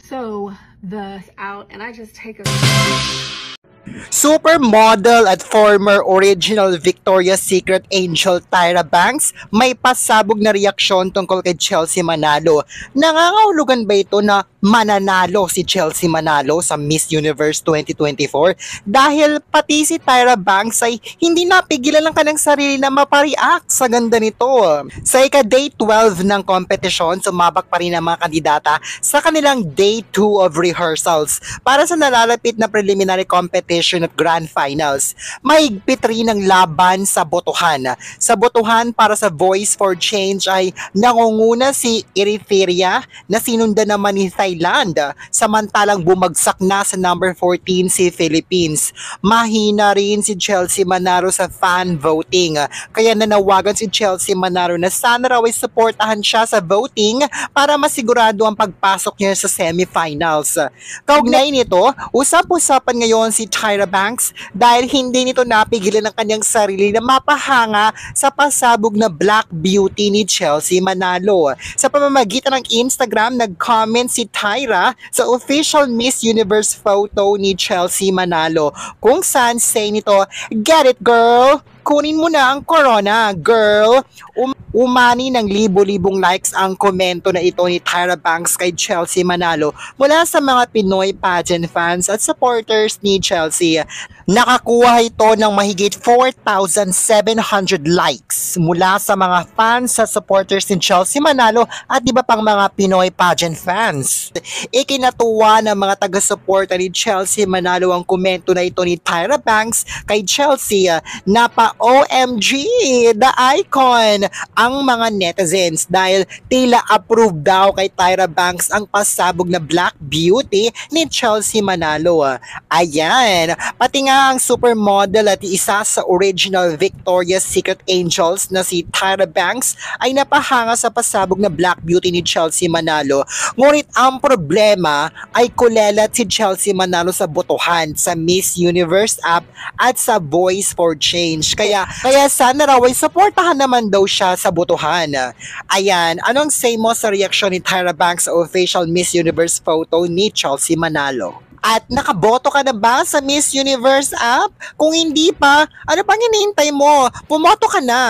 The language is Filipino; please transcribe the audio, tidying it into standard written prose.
So the out and I just take a Supermodel at former original Victoria's Secret Angel Tyra Banks may pasabog na reaksyon tungkol kay Chelsea Manalo. Nangangahulugan ba ito na mananalo si Chelsea Manalo sa Miss Universe 2024? Dahil pati si Tyra Banks ay hindi napigilan ng kanyang sarili na mapareact sa ganda nito. Sa ika-day 12 ng kompetisyon, sumabak pa rin ang mga kandidata sa kanilang day 2 of rehearsals para sa nalalapit na preliminary competition at Grand Finals. Mahigpit rin ang laban sa botohan. Sa botohan para sa Voice for Change ay nangunguna si Eritrea na sinundan naman ni Thailand, samantalang bumagsak na sa number 14 si Philippines. Mahina rin si Chelsea Manalo sa fan voting, kaya nanawagan si Chelsea Manalo na sana raw ay suportahan siya sa voting para masigurado ang pagpasok niya sa semifinals. Kaugnay nito, usap-usapan ngayon si Tyra Banks dahil hindi nito napigilan ang kanyang sarili na mapahanga sa pasabog na Black Beauty ni Chelsea Manalo. Sa pamamagitan ng Instagram, nag-comment si Tyra sa official Miss Universe photo ni Chelsea Manalo kung saan say nito, "Get it girl! Kunin mo na ang corona, girl!" Umani ng libo-libong likes ang komento na ito ni Tyra Banks kay Chelsea Manalo mula sa mga Pinoy pageant fans at supporters ni Chelsea. Nakakuha ito ng mahigit 4,700 likes mula sa mga fans at supporters ni Chelsea Manalo at iba pang mga Pinoy pageant fans. Ikinatuwa ng mga taga-suporta ni Chelsea Manalo ang komento na ito ni Tyra Banks kay Chelsea na pa OMG, the icon ang mga netizens dahil tila approved daw kay Tyra Banks ang pasabog na Black Beauty ni Chelsea Manalo. Ayan, pati nga ang supermodel at isa sa original Victoria's Secret Angels na si Tyra Banks ay napahanga sa pasabog na Black Beauty ni Chelsea Manalo. Ngunit ang problema ay kulelat si Chelsea Manalo sa botohan sa Miss Universe app at sa Voice for Change. Kaya sana raw ay supportahan naman daw siya sa botohan. Ayan, anong say mo sa reaksyon ni Tyra Banks sa official Miss Universe photo ni Chelsea Manalo? At nakaboto ka na ba sa Miss Universe app? Kung hindi pa, ano pang hinihintay mo? Pumoto ka na!